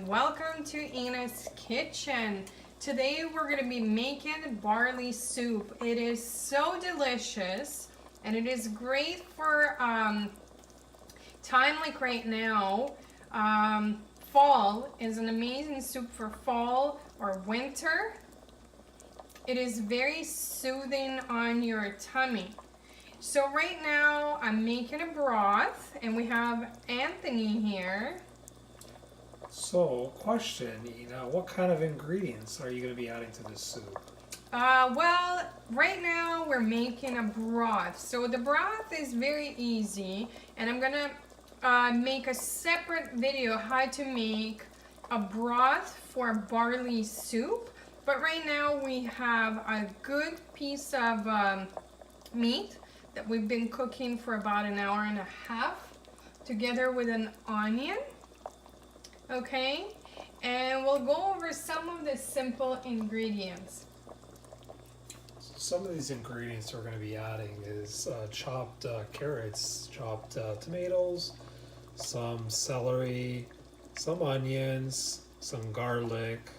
and welcome to Ina's Kitchen. Today we're going to be making barley soup. It is so delicious and it is great for time like right now. Fall is an amazing soup for fall or winter. It is very soothing on your tummy. So right now I'm making a broth and we have Anthony here. So, question, Ina, what kind of ingredients are you going to be adding to this soup? Well, right now we're making a broth. So the broth is very easy and I'm gonna make a separate video how to make a broth for barley soup. But right now we have a good piece of meat that we've been cooking for about an hour and a half together with an onion. Okay, and we'll go over some of the simple ingredients. Some of these ingredients we're going to be adding is chopped carrots, chopped tomatoes, some celery, some onions, some garlic,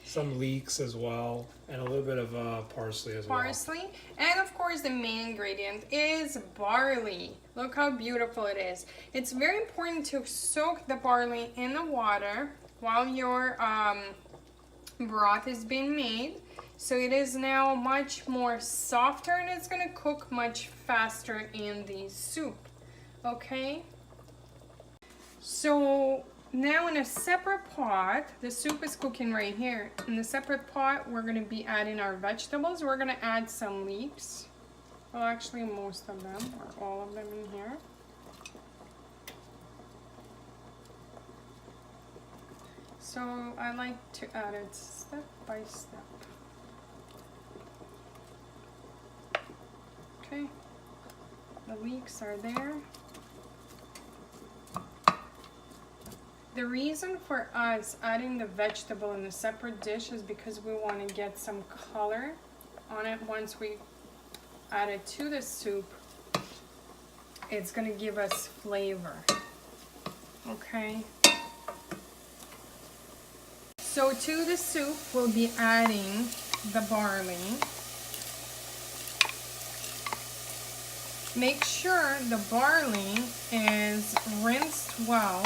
some leeks as well, and a little bit of parsley as well. Parsley, and of course the main ingredient is barley. Look how beautiful it is. It's very important to soak the barley in the water while your broth is being made. So it is now much more softer and it's going to cook much faster in the soup. Okay? So now in a separate pot, the soup is cooking right here. In the separate pot, we're going to be adding our vegetables. We're going to add some leeks. Well, actually most of them, or all of them in here. So I like to add it step by step. Okay, the leeks are there. The reason for us adding the vegetable in a separate dish is because we want to get some color on it once we add it to the soup. It's going to give us flavor. Okay. So to the soup, we'll be adding the barley. Make sure the barley is rinsed well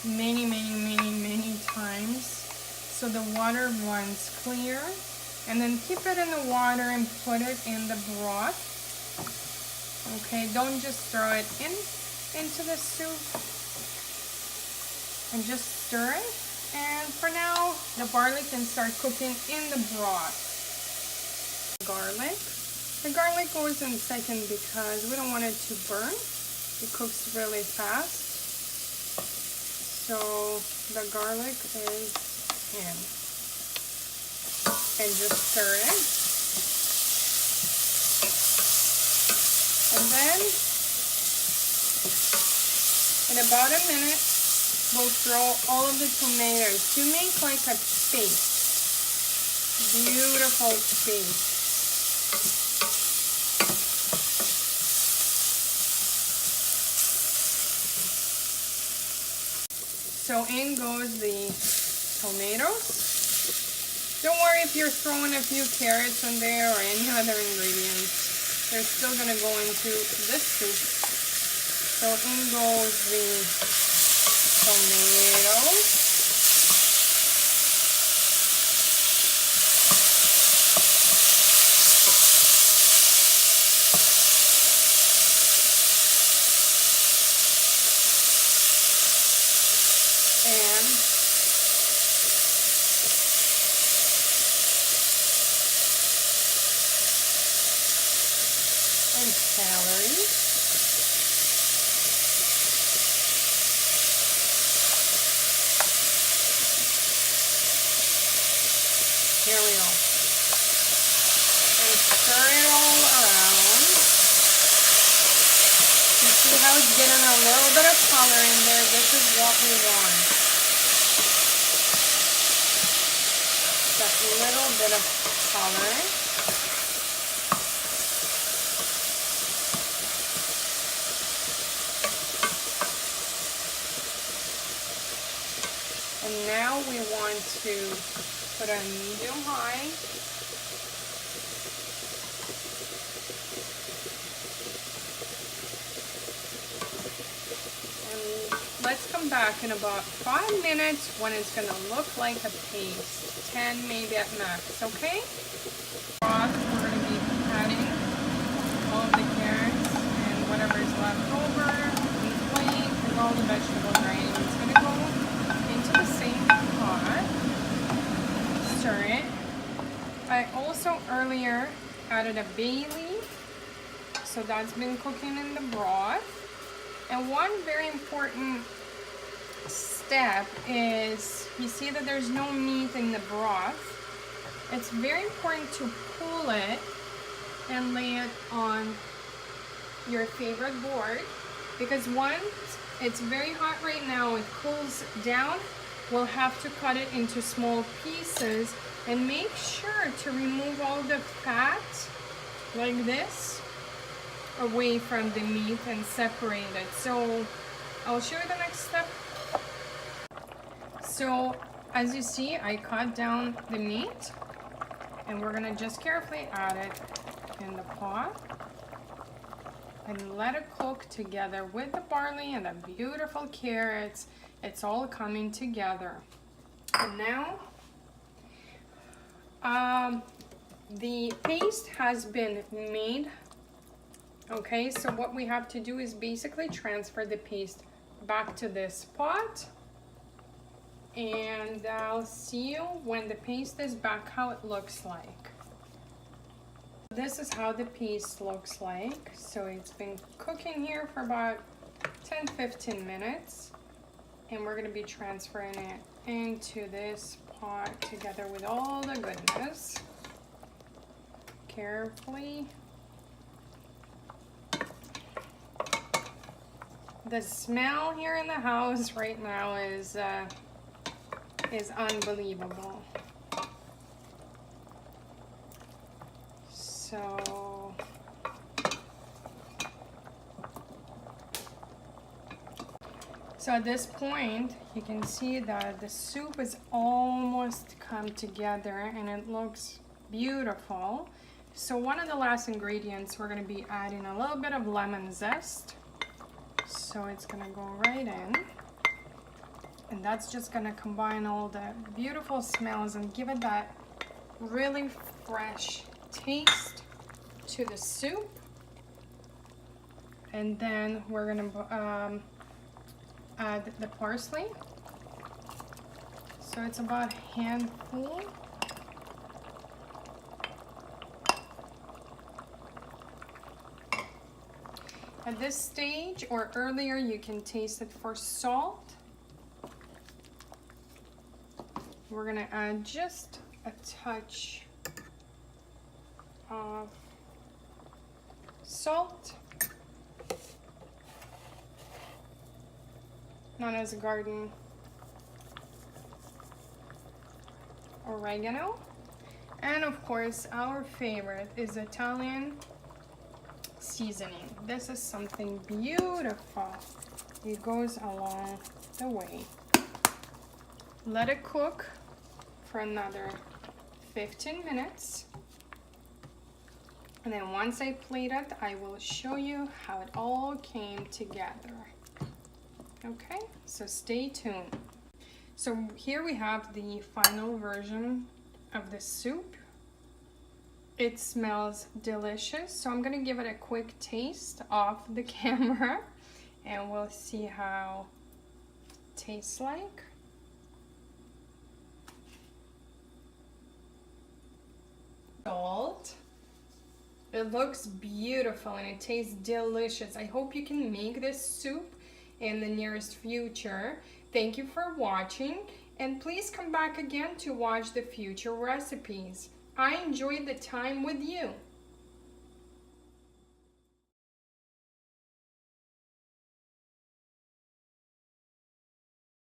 many times so the water runs clear, and then keep it in the water and put it in the broth. Okay, don't just throw it into the soup, and just stir it. And for now the barley can start cooking in the broth. Garlic. The garlic goes in second because we don't want it to burn. It cooks really fast. So the garlic is in. And just stir it. And then in about a minute, we'll throw all of the tomatoes to make like a paste. Beautiful paste. So in goes the tomatoes. Don't worry if you're throwing a few carrots in there or any other ingredients. They're still going to go into this soup. So in goes the tomatoes. And celery. Here we go. And stir it all around. You see how it's getting a little bit of color in there? This is what we want. Just a little bit of color. And now we want to put on medium high. And let's come back in about 5 minutes when it's gonna look like a paste. 10 maybe at max, okay? We're gonna be adding all of the carrots and whatever is left over, the plate, and all the vegetables, right? It's gonna go into the same pot. Stir it. I also earlier added a bay leaf, so that's been cooking in the broth. And one very important step is, you see that there's no meat in the broth. It's very important to pull it and lay it on your favorite board, because once it's very hot right now, it cools down, we'll have to cut it into small pieces and make sure to remove all the fat like this away from the meat and separate it. So I'll show you the next step. So as you see, I cut down the meat and we're gonna just carefully add it in the pot and let it cook together with the barley and the beautiful carrots. It's all coming together. And now the paste has been made. Okay, so what we have to do is basically transfer the paste back to this pot, and I'll see you when the paste is back how it looks like. This is how the paste looks like. So it's been cooking here for about 10-15 minutes, and we're going to be transferring it into this pot together with all the goodness. Carefully. The smell here in the house right now is unbelievable. So at this point, you can see that the soup is almost come together and it looks beautiful. So one of the last ingredients, we're going to be adding a little bit of lemon zest. So it's going to go right in. And that's just going to combine all the beautiful smells and give it that really fresh taste to the soup. And then we're going to add the parsley. So it's about a handful. At this stage or earlier, you can taste it for salt. We're gonna add just a touch of salt. Nana's Garden oregano. And of course, our favorite is Italian seasoning. This is something beautiful. It goes along the way. Let it cook for another 15 minutes. And then once I plate it, I will show you how it all came together. Okay, so stay tuned. So here we have the final version of the soup. It smells delicious, so I'm gonna give it a quick taste off the camera and we'll see how it tastes like. Salt. It looks beautiful and it tastes delicious. I hope you can make this soup in the nearest future. Thank you for watching, and please come back again to watch the future recipes. I enjoyed the time with you.